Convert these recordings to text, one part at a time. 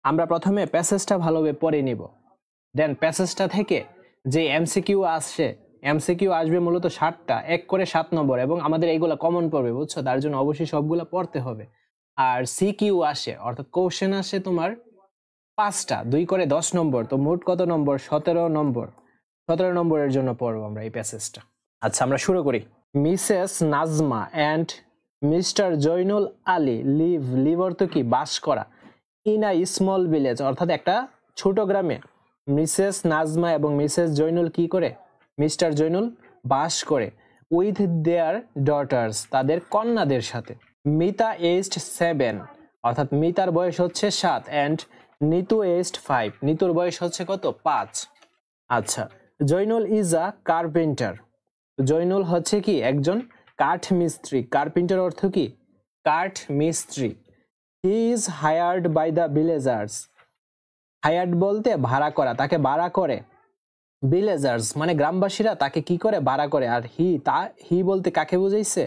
আমরা প্রথমে প্যাসেজটা ভালোভাবে পড়ে নিব, দেন প্যাসেজটা থেকে যে এমসিকিউ আসবে মূলত 7টা, 1 করে 7 নম্বর, এবং আমাদের এইগুলা কমন পড়বে, বুঝছো? তার জন্য অবশ্যই সবগুলা পড়তে হবে। আর সিকিউ আসে, অর্থাৎ কোশ্চেন আসে তোমার 5টা, 2 করে 10 নম্বর, তো মোট কত নম্বর? 17 নম্বর। 17 নম্বরের জন্য পড়বো আমরা এই প্যাসেজটা। আচ্ছা, আমরা শুরু করি। Mrs Nazma and mister Zainul Ali live অর্থ কি? বাস করা। ইন আ স্মল ভিলেজ, অর্থাৎ একটা ছোট গ্রামে মিসেস নাজমা এবং মিসেস জয়নুল কি করে? মিস্টার জয়নুল বাস করে। উইথ দেয়ার ডটার্স, তাদের কন্যাদের সাথে। মিতা এজড 7, অর্থাৎ মিতার বয়স হচ্ছে 7, অ্যান্ড নিতু এজড 5, নিতুর বয়স হচ্ছে কত? 5। আচ্ছা, Zainul is a carpenter, Zainul হচ্ছে কি? একজন কাঠ মিস্ত্রি। কার্পেন্টার অর্থ কি? কাঠ মিস্ত্রি। He is hired by the villagers, hired বলতে ভাড়া করা, তাকে ভাড়া করে। ভিলেজার্স মানে গ্রামবাসীরা তাকে কি করে? ভাড়া করে। আর হি বলতে কাকে বুঝাইছে?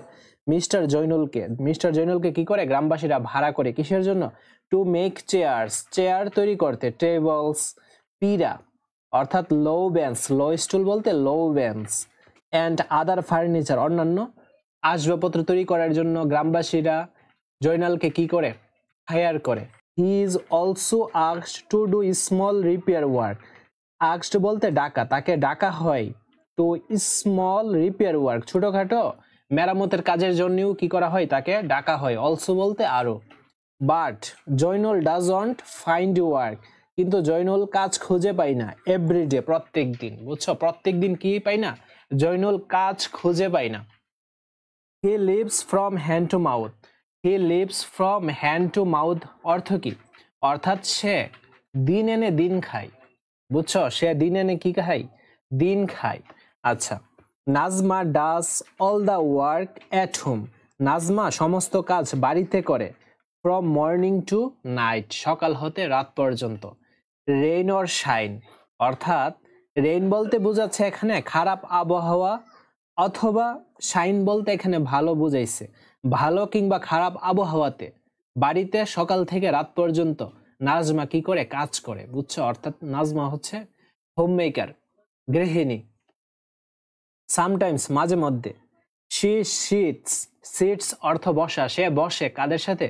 মিস্টার জয়নুলকে। মিস্টার জয়নুলকে কি করে? গ্রামবাসীরা ভাড়া করে। কিসের জন্য? টু মেক চেয়ার্স, চেয়ার তৈরি করতে। টেবলস, পীড়া, অর্থাৎ লো বেঞ্চ, লো স্টুল বলতে লো বেঞ্চ। অ্যান্ড আদার ফার্নিচার, অন্যান্য আসবাবপত্র তৈরি করার জন্য গ্রামবাসীরা জয়নালকে কি করে? হায়ার করে। He is also asked to do small repair work, asked বলতে ডাকা, তাকে ডাকা হয়। টু স্মল রিপেয়ার ওয়ার্ক, ছোটখাটো মেরামতের কাজের জন্যও কি করা হয়? তাকে ডাকা হয়। অলসো বলতে আরো। But Zainul doesn't find work, কিন্তু জয়নুল কাজ খুঁজে পায় না। এভরিডে, প্রত্যেক দিন, বুঝছো? প্রত্যেক দিন কি পাই না? জয়নুল কাজ খুঁজে পায় না। হি lives from hand to mouth, he lives from hand to mouth অর্থ কি? অর্থাৎ সে দিন এনে দিন খায়, বুঝছো? সে দিন এনে কি খায়? দিন খায়। আচ্ছা, Nazma does all the work at home, Nazma সমস্ত কাজ বাড়িতে করে। ফ্রম মর্নিং টু নাইট, সকাল হতে রাত পর্যন্ত। রেইন অর শাইন, অর্থাৎ রেইন বলতে বোঝাচ্ছে এখানে খারাপ আবহাওয়া, অথবা শাইন বলতে এখানে ভালো বুঝাইছে। ভালো কিংবা খারাপ আবহাওয়াতে বাড়িতে সকাল থেকে রাত পর্যন্ত নাজমা কি করে? কাজ করে, বুঝছো? অর্থাৎ নাজমা হচ্ছে হোম মেকার, গৃহিণী। সামটাইমস, মাঝে মধ্যে। শি সিটস, সিটস অর্থ বসা, সে বসে কাদের সাথে?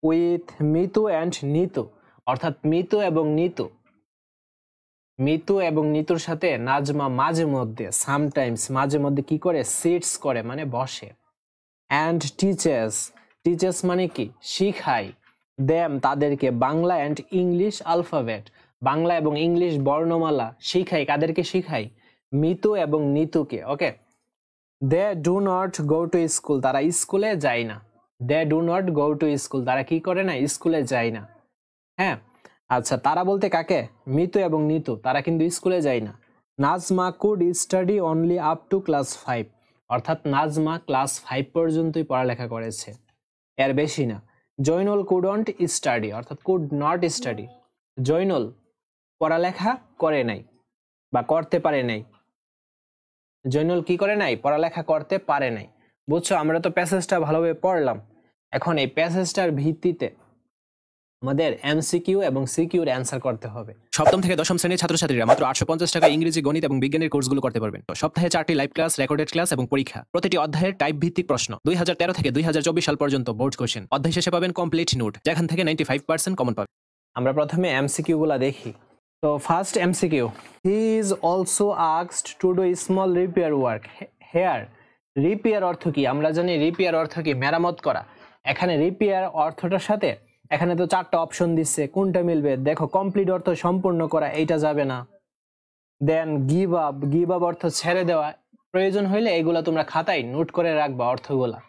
উইথ মিতু অ্যান্ড নিতু, অর্থাৎ মিতু এবং নিতু। মিতু এবং নিতুর সাথে নাজমা মাঝে মধ্যে, সামটাইমস মাঝে মধ্যে কি করে? সিটস করে মানে বসে। অ্যান্ড টিচেস, টিচেস মানে কি? শিখায়। দেম তাদেরকে, Bangla and English alphabet, Bangla এবং ইংলিশ বর্ণমালা শিখায়। কাদেরকে শিখায়? মিতু এবং নিতুকে। Okay. They do not go to school, তারা স্কুলে যায় না। They do not go to school, তারা কি করে না? স্কুলে যায় না। হ্যাঁ, আচ্ছা, তারা বলতে কাকে? মিতু এবং নিতু, তারা কিন্তু স্কুলে যায় না। Nazma could study only up to class 5, অর্থাৎ নাজমা ক্লাস 5 পর্যন্তই পড়ালেখা করেছে, এর বেশি না। জয়নুল কুডন্ট স্টাডি, অর্থাৎ কুড নট স্টাডি, জয়নুল পড়ালেখা করে নাই বা করতে পারে নাই। জয়নুল কি করে নাই? পড়ালেখা করতে পারে নাই, বুঝছো? আমরা তো প্যাসেজটা ভালোভাবে পড়লাম, এখন এই প্যাসেজটার ভিত্তিতে আমাদের এমসিকিউ এবং সিকিউর অ্যান্সার করতে হবে। সপ্তম থেকে দশম শ্রেণীর ছাত্রছাত্রীরা মাত্র 850 টাকা ইংরেজি, গণিত এবং বিজ্ঞানের কোর্সগুলো করতে পারবেন। সপ্তাহে 4টি লাইভ ক্লাস, রেকর্ডেড ক্লাস এবং পরীক্ষা। প্রতিটি অধ্যায়ের টাইপ ভিত্তিক প্রশ্ন। 2013 থেকে 2024 সাল পর্যন্ত বোর্ড কোশ্চেন। অধ্যায় শেষে পাবেন কমপ্লিট নোট, যেখান থেকে 95% কমন পাবেন। আমরা প্রথমে এমসিকিউ গুলা দেখি। তো first MCQ, he is also asked to do small repair work hair. Repair অর্থ কি? আমরা জানি রিপেয়ার অর্থ কি? মেরামত করা। এখানে রিপেয়ার অর্থটার সাথে এখানে তো 4টা অপশন দিচ্ছে, কোনটা মিলবে? দেখো, কমপ্লিট অর্থ সম্পূর্ণ করা, এইটা যাবে না। Then give up, give up অর্থ ছেড়ে দেওয়া। প্রয়োজন হইলে এগুলা তোমরা খাতায় নোট করে রাখবা অর্থগুলা।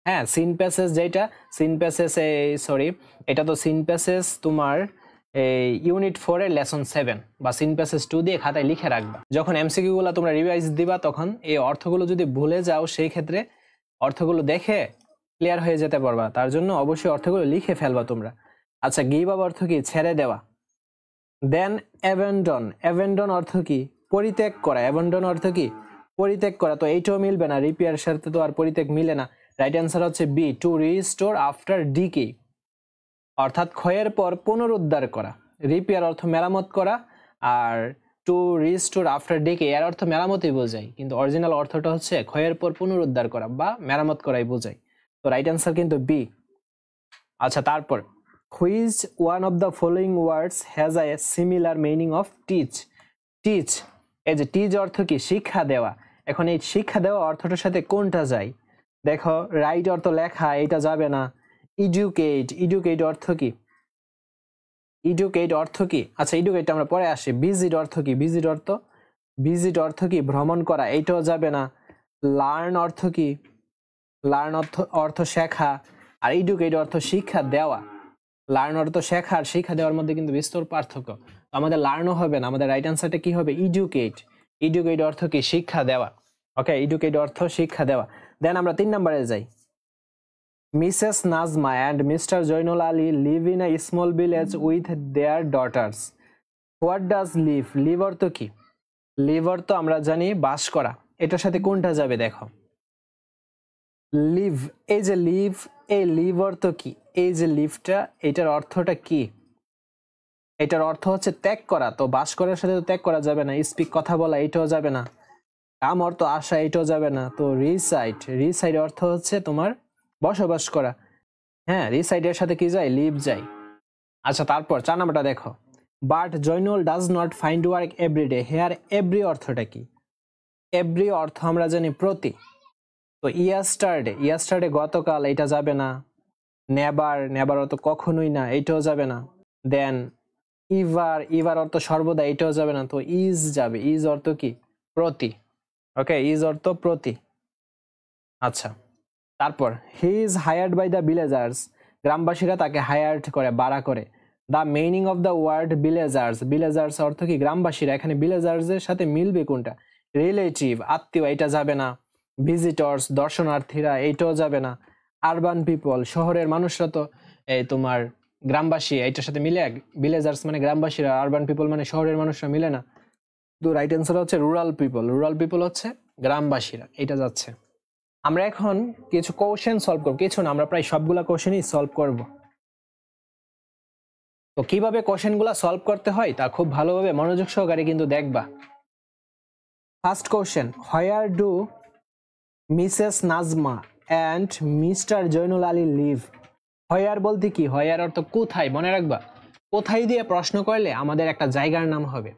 হ্যাঁ, সিন প্যাসেজ, যেটা সিন প্যাসেজ, সরি, এটা তো সিন প্যাসেজ তোমার এই ইউনিট 4 এর লেসন 7 বা সিন প্যাসেজ 2 দিয়ে খাতায় লিখে রাখবা। যখন এমসিকিউ গুলা তোমরা রিভাইজ দিবা, তখন এই অর্থগুলো যদি ভুলে যাও, সেই ক্ষেত্রে অর্থগুলো দেখে ক্লিয়ার হয়ে যেতে পারবা। তার জন্য অবশ্যই অর্থগুলো লিখে ফেলবা তোমরা। আচ্ছা, গিভ আপ অর্থ কি? ছেড়ে দেওয়া। দেন অ্যাবেন্ডন, অ্যাবেন্ডন অর্থ কি? পরিত্যাগ করা। অ্যাবেন্ডন অর্থ কি? পরিত্যাগ করা। তো এইটাও মিলবে না, রিপেয়ার সাথে তো আর পরিত্যাগ মিলে না। রাইট অ্যান্সার হচ্ছে B, to restore after decay, অর্থাৎ ক্ষয়ের পর পুনরুদ্ধার করা। রিপেয়ার অর্থ মেরামত করা, আর টু রিস্টোর আফটার ডেকে এর অর্থ মেরামতই বোঝায়, কিন্তু অরিজিনাল অর্থটা হচ্ছে ক্ষয়ের পর পুনরুদ্ধার করা বা মেরামত করাই বোঝায়। তো রাইট অ্যান্সার কিন্তু বি। আচ্ছা, তারপর which one of the following words has a similar meaning of teach. Teach, এই যে টিচ অর্থ কি? শিক্ষা দেওয়া। এখন এই শিক্ষা দেওয়া অর্থটার সাথে কোনটা যায়? দেখো, রাইট অর্থ লেখা, এটা যাবে না। এডুকেট, এডুকেট অর্থ কি? এডুকেট অর্থ কি? আচ্ছা, এডুকেট আমরা পরে আসি। ভিজিট অর্থ কি? ভিজিট অর্থ কি? ভ্রমণ করা, এইটাও যাবে না। লার্ন অর্থ কি? লার্ন অর্থ শেখা, আর এডুকেট অর্থ শিক্ষা দেওয়া। লার্ন অর্থ শেখা আর শিক্ষা দেওয়ার মধ্যে কিন্তু বিস্তর পার্থক্য। তো আমাদের লার্নও হবে না, আমাদের রাইট অ্যান্সারটা কি হবে? এডুকেট। এডুকেট অর্থ কি? শিক্ষা দেওয়া। ওকে, এডুকেট অর্থ শিক্ষা দেওয়া। দেন আমরা 3 নম্বরে যাই। Mrs Nazma and mister Zainul Ali live in a small village with their daughters. What does live? Live অর্থ কি? লিভ অর্থ আমরা জানি বাস করা। এটার সাথে কোনটা যাবে? দেখো, লিভ, এই যে লিভ, এই লিভ অর্থ কি? এই যে লিভটা, এটার অর্থটা কি? এটার অর্থ হচ্ছে ত্যাগ করা। তো বাস করার সাথে তো ত্যাগ করা যাবে না। স্পিক, কথা বলা, এটাও যাবে না। কাম অর্থ আসা, এটাও যাবে না। তো রিসাইড, রিসাইড অর্থ হচ্ছে তোমার বসবাস করা। হ্যাঁ, রিসাইডের সাথে কি যায়? লিভ যায়। আচ্ছা, তারপর 4 নাম্বারটা দেখো। But Zainul does not find work everyday. Here every অর্থটা কি? এভরি অর্থ আমরা জানি প্রতি। তো ইয়াস্টারডে, ইয়াস্টারডে গতকাল, এটা যাবে না। নেভার, নেভার অর্থ কখনোই না, এটাও যাবে না। দেন ইভার, ইভার অর্থ সর্বদা, এটাও যাবে না। তো ইজ যাবে। ইজ অর্থ কি? প্রতি। ওকে, ইজ অর্থ প্রতি। আচ্ছা, তারপর he is hired by the villagers. গ্রামবাসীরা তাকে হায়ার্ড করে, ভাড়া করে। The meaning of the word villagers. Villagers অর্থ কি? গ্রামবাসীরা। এখানে ভিলেজার্স এর সাথে মিলবে কোনটা? রিলেটিভ, আত্মীয়, এটা যাবে না। ভিজিটর্স, দর্শনার্থীরা, এইটাও যাবে না। আরবান পিপল, শহরের মানুষরা তো এই তোমার গ্রামবাসী, এইটার সাথে মিলে। ভিলেজার্স মানে গ্রামবাসীরা, আরবান পিপল মানে শহরের মানুষরা, মিলে না। তো রাইট অ্যান্সার হচ্ছে রুরাল পিপল। রুরাল পিপল হচ্ছে গ্রামবাসীরা, এটা যাচ্ছে। আমরা এখন কিছু কোশ্চেন সলভ করব, কিছু না, আমরা প্রায় সবগুলা কোশ্চেনই সলভ করব। তো কিভাবে কোশ্চেনগুলো সলভ করতে হয় তা খুব ভালোভাবে মনোযোগ সহকারে কিন্তু দেখবা। First question, where do Mrs Nazma and mister Zainul Ali live. Where বলতে কি? হোয়ার অর্থ কোথায়, মনে রাখবা। কোথায় দিয়ে প্রশ্ন করলে আমাদের একটা জায়গার নাম হবে।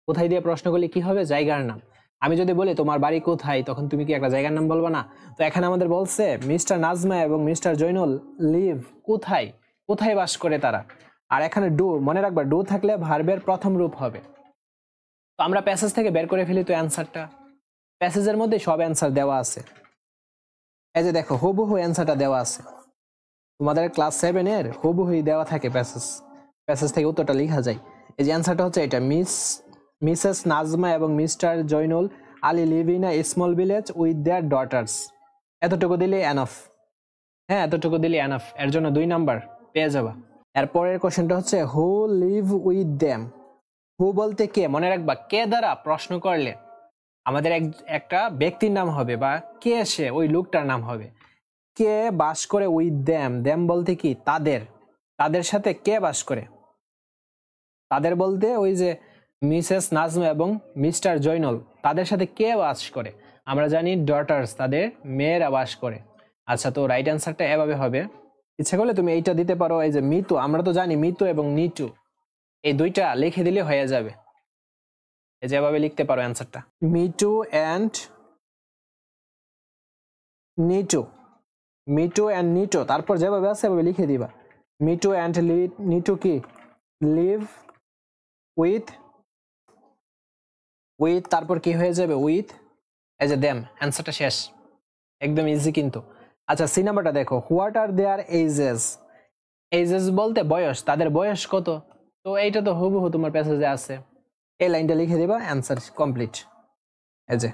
কোথায় দিয়ে প্রশ্ন করলে কি হবে? জায়গার নাম। আমি যদি বলি তোমার বাড়ি কোথায়, তখন তুমি কি একটা জায়গার নাম বলবা না? তো এখানে আমাদের বলছে মিস্টার নাজমা এবং মিস্টার জয়নুল লিভ, কোথায়, কোথায় বাস করে তারা। আর এখানে ডু, মনে রাখবা ডু থাকলে ভার্বের প্রথম রূপ হবে। তো আমরা প্যাসেজ থেকে বের করে ফেলি তো অ্যান্সারটা। প্যাসেজের মধ্যে সব অ্যান্সার দেওয়া আছে। এই যে দেখো, হুবহু অ্যান্সারটা দেওয়া আছে। তোমাদের ক্লাস 7 এর হুবহুই দেওয়া থাকে প্যাসেজ। প্যাসেজ থেকে উত্তরটা লেখা যায়। এই যে অ্যান্সারটা হচ্ছে এটা, মিসেস নাজমা এবং Mr Zainul Ali live in a small village with their daughters. এতটুকু দিলে এনাফ। হ্যাঁ, এতটুকু দিলে এনাফ। এর জন্য 2 নাম্বার পেয়ে যাবা। এরপরের কোশ্চেনটা হচ্ছে হু লিভ উইথ দেম। হু বলতে কে, মনে রাখবা কে দ্বারা প্রশ্ন করলে আমাদের একটা ব্যক্তির নাম হবে, বা কে সে, ওই লোকটার নাম হবে। কে বাস করে উইথ দেম। দেম বলতে কি? তাদের। তাদের সাথে কে বাস করে? তাদের বলতে ওই যে মিসেস নাজমা এবং মিস্টার জয়নুল, তাদের সাথে কে বাস করে? আমরা জানি ডটার্স, তাদের মেয়েরা বাস করে। আচ্ছা, তো রাইট অ্যান্সারটা এভাবে হবে। ইচ্ছা করলে তুমি এইটা দিতে পারো, এই যে মিতু, আমরা তো জানি মিতু এবং নিটু, এই দুইটা লিখে দিলে হয়ে যাবে। এই যে এভাবে লিখতে পারো অ্যান্সারটা, মিটু অ্যান্ড নিটু। মিটু অ্যান্ড নিটু, তারপর যেভাবে আছে সেভাবে লিখে দিবা। মিটু অ্যান্ড নিটু কি? লিভ উইথ, তারপর কি হয়ে যাবে? উইথ, এই যে দেম। অ্যান্সারটা শেষ, একদম ইজি কিন্তু। আচ্ছা, সি নাম্বারটা দেখো, what are their ages. Ages বলতে বয়স, তাদের বয়স কত? তো এইটা তো হুবহু তোমার প্যাসেজে আছে। এই লাইনটা লিখে দিবা, অ্যান্সার কমপ্লিট। এই যে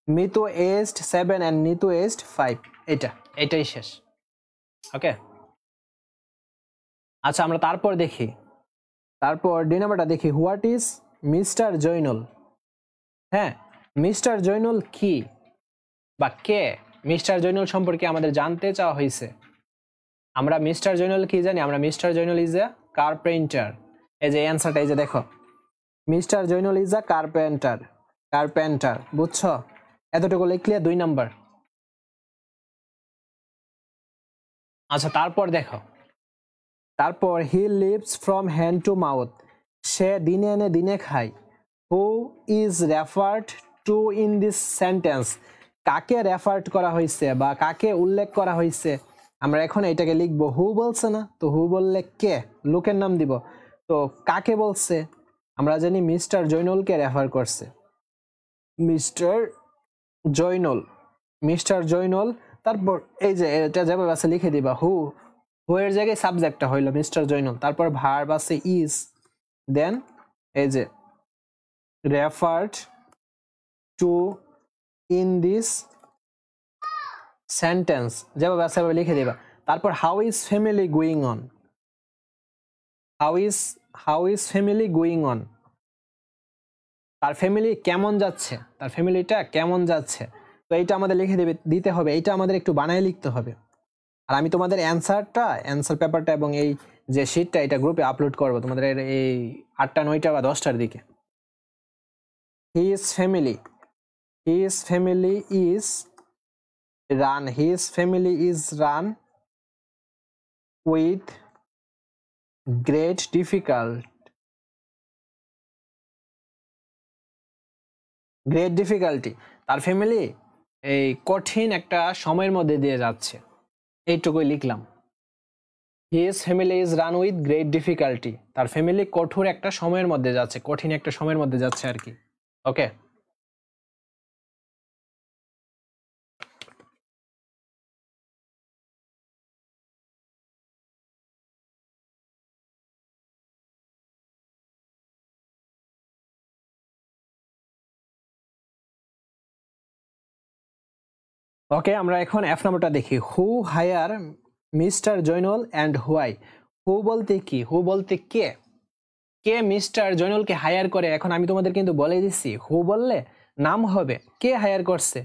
Mitu aged 7 and Nitu aged 5, এটাই শেষ। ওকে, আচ্ছা আমরা তারপর দেখি। তারপর ডি নাম্বারটা দেখি, হোয়াট ইজ মিস্টার জয়নুল। হ্যাঁ, মিস্টার জয়নুল কি বা কে? মিস্টার জয়নুল সম্পর্কে আমাদের জানতে চাওয়া হয়েছে। আমরা মিস্টার জয়নুল কি জানি? আমরা mister Zainul is a carpenter. এই যে অ্যান্সারটা, এই যে দেখো, mister Zainul is a carpenter, বুঝছো? এতটুকু লিখলে 2 নাম্বার। আচ্ছা, তারপর দেখো, তারপর he lives from hand to mouth, সে দিনে এনে দিনে খায়। Who is referred to in this sentence, কাকে রেফার্ড করা হয়েছে বা কাকে উল্লেখ করা হয়েছে? আমরা এখন এটাকে লিখবো, হু বলছে না, তো হু বললে কে, লোকের নাম দিব। তো কাকে বলছে? আমরা জানি মিস্টার জয়নুলকে রেফার করছে, মিস্টার জয়নুল। তারপর এই যে এটা যেভাবে আছে লিখে দিবা, হু এর জায়গায় সাবজেক্টটা হইলো মিস্টার জয়নুল, তারপর ভার্ব আছে ইজ, দেন এই যে referred to in this sentence, যেভাবে আছে সেভাবে লিখে দিবা। তারপর how is family going on, how is family going on, তার ফ্যামিলি কেমন যাচ্ছে, তার ফ্যামিলিটা কেমন যাচ্ছে। তো এইটা আমাদের লিখে দিতে হবে, এইটা আমাদের একটু বানায় লিখতে হবে। আর আমি তোমাদের অ্যান্সার পেপারটা এবং এই যে শিটটা এটা গ্রুপে আপলোড করবো তোমাদের এই 8টা 9টা বা 10টার দিকে। His family is run with great difficulty, তার ফ্যামিলি এই কঠিন একটা সময়ের মধ্যে দিয়ে যাচ্ছে, এইটুকুই লিখলাম। His family is run with great difficulty, তার ফ্যামিলি কঠোর একটা সময়ের মধ্যে যাচ্ছে, কঠিন একটা সময়ের মধ্যে যাচ্ছে আর কি। ওকে, ওকে, আমরা এখন এফ নাম্বারটা দেখি। Who hire mister Zainul and why. Who বলতে কি, হু বলতে কে, কে মিস্টার জয়নুলকে হায়ার করে। এখন আমি তোমাদের কিন্তু বলে দিচ্ছি, হু বললে নাম হবে, কে হায়ার করছে।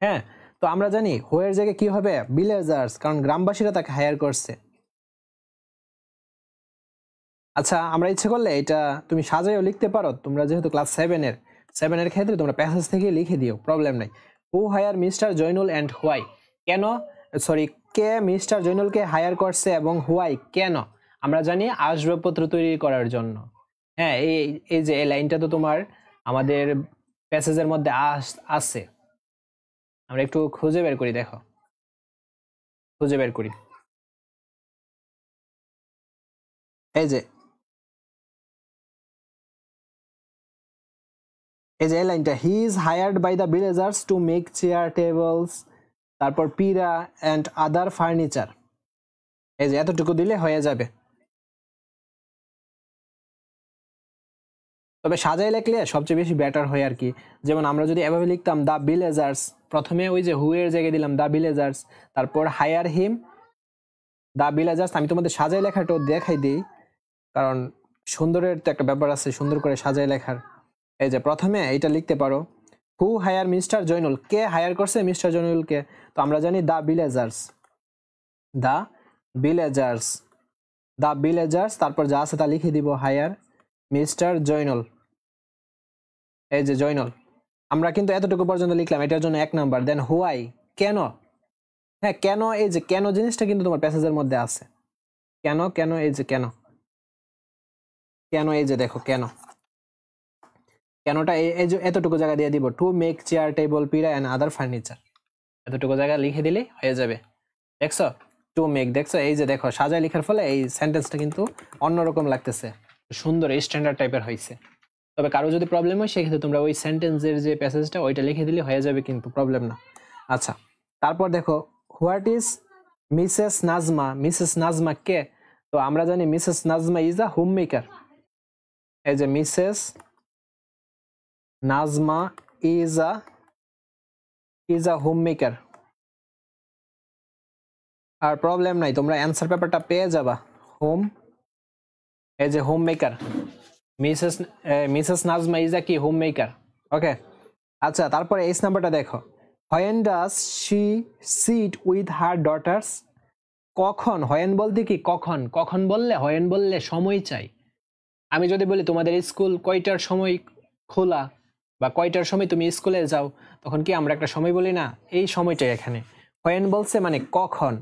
হ্যাঁ, তো আমরা জানি হু এর জায়গায় কি হবে, ভিলেজার্স, কারণ গ্রামবাসীরা তাকে হায়ার করছে। আচ্ছা, আমরা ইচ্ছে করলে এটা তুমি সাজাইও লিখতে পারো, তোমরা যেহেতু ক্লাস 7-এর ক্ষেত্রে তোমরা প্যাসেজ থেকে লিখে দিও, প্রবলেম নাই। Who hire mister Zainul and why, কেন, সরি, কে মিস্টার জয়নুলকে হায়ার করছে এবং হোয়াই কেন? আমরা জানি আসবাবপত্র তৈরি করার জন্য। হ্যাঁ, এই যে এই লাইনটা তো তোমার আমাদের প্যাসেজের মধ্যে আছে, আমরা একটু খুঁজে বের করি, দেখো, খুঁজে বের করি। এই যে এই লাইনটা, he is hired by the villagers to make chair tables, তারপর পিরা অ্যান্ড আদার ফার্নিচার। এই যে এতটুকু দিলে হয়ে যাবে। তবে সাজাই লিখলে সবচেয়ে বেশি বেটার হয় আর কি। যেমন আমরা যদি এভাবে লিখতাম, দ্য ভিলেজার্স, প্রথমে ওই যে হু এর জায়গায় দিলাম দ্য ভিলেজার্স, তারপর হায়ার হিম দ্য ভিলেজার্স। আমি তোমাদের সাজাই লেখাটাও দেখাই দিই, কারণ সুন্দরের তো একটা ব্যাপার আছে, সুন্দর করে সাজাই লেখার। এই যে প্রথমে এটা লিখতে পারো, হু হায়ার মিস্টার জয়নুল, কে হায়ার করছে মিস্টার জয়নুলকে? তো আমরা জানি দ্য ভিলেজার্স, তারপর যা আছে তা লিখে দিব, হায়ার মিস্টার জয়নুল। এই যে জয়নুল, আমরা কিন্তু এতটুকু পর্যন্ত লিখলাম, এটার জন্য 1 নাম্বার। দেন হোয়াই, কেন? হ্যাঁ, কেন, এই যে কেন জিনিসটা কিন্তু তোমার প্যাসেজের মধ্যে আছে। কেন, এই যে কেন, এই যে দেখো কেনটা এই যে এতটুকু জায়গা দিয়ে দিব, টু মেক চেয়ার টেবল পিরা এন্ড আদার ফার্নিচার, এতটুকু জায়গা লিখে দিলেই হয়ে যাবে। দেখছো, টু মেক, দেখছো, এই যে দেখো সাজায় লেখার ফলে এই সেন্টেন্সটা কিন্তু অন্যরকম লাগতেছে, সুন্দর স্ট্যান্ডার্ড টাইপের হয়েছে। তবে কারো যদি প্রবলেম হয় সেক্ষেত্রে তোমরা ওই সেন্টেন্সের যে প্যাসেজটা ওইটা লিখে দিলে হয়ে যাবে, কিন্তু প্রবলেম না। আচ্ছা, তারপর দেখো, হোয়াট ইজ মিসেস নাজমা কে? তো আমরা জানি Mrs Nazma is a home maker. এই যে Mrs Nazma is a home maker. আর প্রবলেম নাই, তোমরা অ্যান্সার পেপারটা পেয়ে যাবা। হোম, এই যে home maker, Mrs Nazma is a কি হোম মেকার। ওকে, আচ্ছা, তারপরে এইচ নাম্বারটা দেখো, when does she sit with her daughters? কখন, হোয়েন বলতে কি কখন, কখন বললে, হোয়েন বললে সময় চাই। আমি যদি বলি তোমাদের স্কুল কয়টার সময় খোলা বা কয়টার সময় তুমি স্কুলে যাও, তখন কি আমরা একটা সময় বলি না, এই সময়টাই এখানে। হোয়েন বলছে মানে কখন।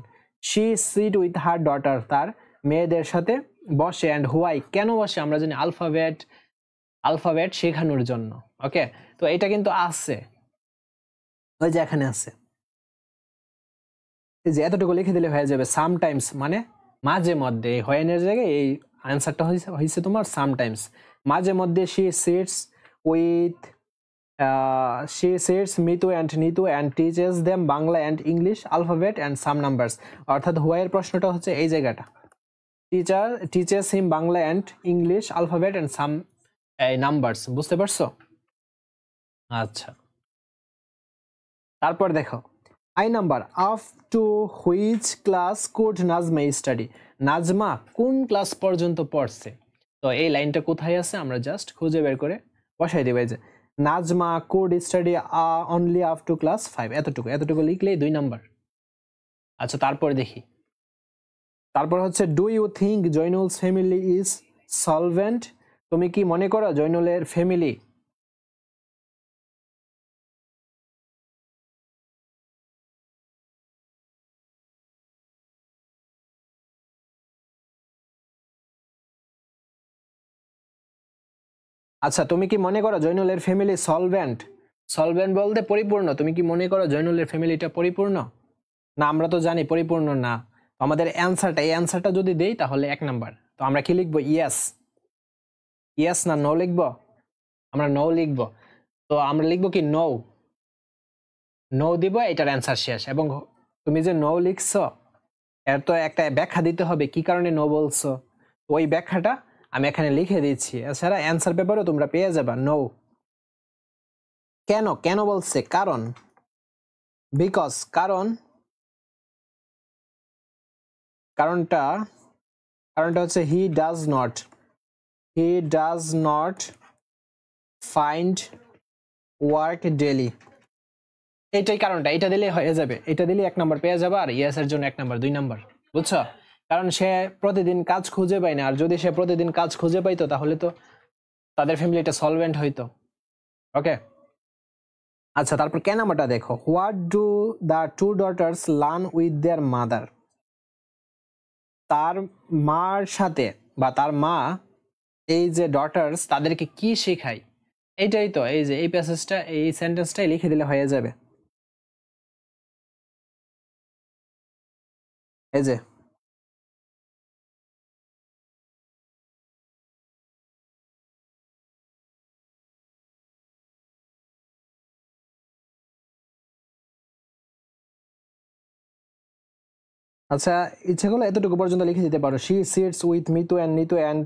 She sit with her daughter, তার মেয়েদের সাথে বসে। অ্যান্ড হোয়াই, কেন বসে, আমরা জানি আলফাবেট শেখানোর জন্য। ওকে, তো এটা কিন্তু আছে, ওই যে এখানে আছে, এই যে এতটুকু লিখে দিলে হয়ে যাবে। সামটাইমস মানে মাঝে মধ্যে, এই হোয়েনের জায়গায় এই আনসারটা হয়েছে তোমার সামটাইমস, মাঝে মধ্যে। She sits Mitu and Nitu and teaches them Bangla and English alphabet and some numbers। অর্থাৎ হোয়াইয়ের প্রশ্নটা হচ্ছে এই জায়গাটা, teacher teaches him Bangla and English alphabet and some numbers। বুঝতে পারছো? আচ্ছা, তারপর দেখো I number, up to which class could Nazma study. Nazma কোন ক্লাস পর্যন্ত পড়ছে? তো এই লাইনটা কোথায় আছে আমরা জাস্ট খুঁজে বের করে বসাই দেব। এই যে Nazma could study only up to class 5, এতটুকু লিখলেই 2 নাম্বার। আচ্ছা, তারপর দেখি, তারপর হচ্ছে do you think Zainul's family is solvent. তুমি কি মনে করো জয়নুলের ফ্যামিলি আচ্ছা, তুমি কি মনে করো জয়নুলের ফ্যামিলি সলভেন্ট? সলভেন্ট বলতে পরিপূর্ণ। তুমি কি মনে করো জয়নুলের ফ্যামিলিটা পরিপূর্ণ? না, আমরা তো জানি পরিপূর্ণ না। তো আমাদের এই অ্যান্সারটা যদি দেই তাহলে 1 নাম্বার। তো আমরা কি লিখবো? ইয়েস না নো লিখবো? আমরা নো লিখবো। তো আমরা লিখবো কি নো দিব, এটার অ্যান্সার শেষ। এবং তুমি যে নো লিখছো এর তো একটা ব্যাখ্যা দিতে হবে, কি কারণে নো বলছো। তো ওই ব্যাখ্যাটা আমি এখানে লিখে দিচ্ছি। এছাড়া অ্যান্সার পেপারও তোমরা পেয়ে যাবা নো। কেন বলছে? কারণ, বিকজ, কারণটা হচ্ছে he does not find work daily. এইটাই কারণটা, এটা দিলে হয়ে যাবে, এটা দিলে 1 নাম্বার পেয়ে যাবে। আর ইয়েস এর জন্য 1 নাম্বার, 2 নাম্বার। বুঝছো? কারণ সে প্রতিদিন কাজ খুঁজে পায় না, আর যদি সে প্রতিদিন কাজ খুঁজে পাইতো তাহলে তো তাদের ফ্যামিলিটা সলভেন্ট হইতো। ওকে, আচ্ছা, তারপর কে নাম্বারটা দেখো, what do the two daughters learn with their mother. তার মার সাথে বা তার মা এই যে ডটার্স তাদেরকে কি শেখায়? এইটাই তো, এই যে এই প্যাসেজটা, এই সেন্টেন্সটাই লিখে দিলে হয়ে যাবে। এই যে আচ্ছা, ইচ্ছে করলে এতটুকু পর্যন্ত লিখে দিতে পারো, she sits with Mitu and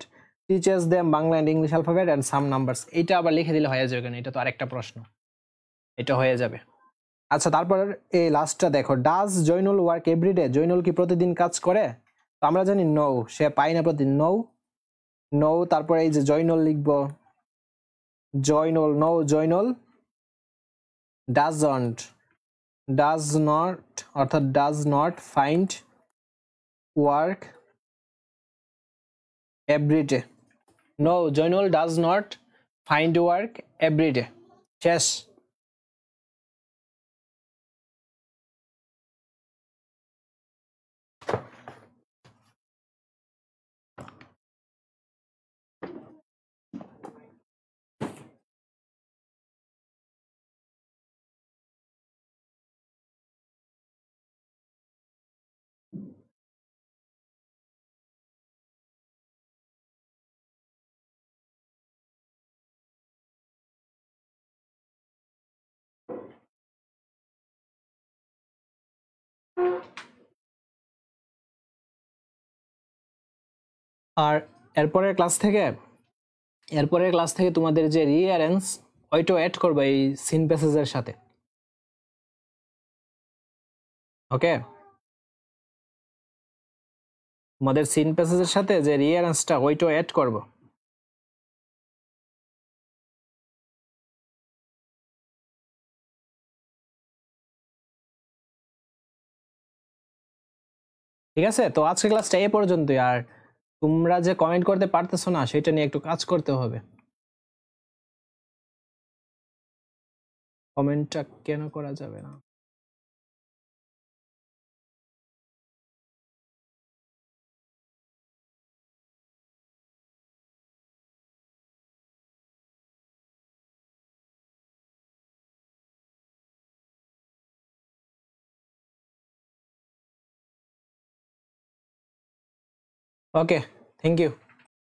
teaches them Bangla and English alphabet and some numbers. এইটা আবার লিখে দিলে হয়ে যাবে, কেন এটা তো আরেকটা প্রশ্ন, এটা হয়ে যাবে। আচ্ছা, তারপর এই লাস্টটা দেখো, does Zainul work everyday. Zainul কি প্রতিদিন কাজ করে? তো আমরা জানি নো, সে পায় না প্রতিদিন। নো, তারপরে এই যে জয়নুল লিখবো, জয়নুল ডাজ নট অর্থাৎ does not find work everyday. No, Zainul does not find work everyday. শেষ। আর এরপরের ক্লাস থেকে তোমাদের যে রিঅ্যারেঞ্জ, ওইটাও অ্যাড করবে এই সিন প্যাসেজের সাথে। ওকে, তোমাদের সিন প্যাসেজের সাথে যে রিঅ্যারেঞ্জটা ওইটাও অ্যাড করবো। ঠিক আছে, তো আজকের ক্লাসটা এ পর্যন্তই। আর তোমরা যে কমেন্ট করতে পারতেছো না সেটা নিয়ে একটু কাজ করতে হবে। কমেন্টটা কেন করা যাবে না? ওকে, থ্যাংক ইউ।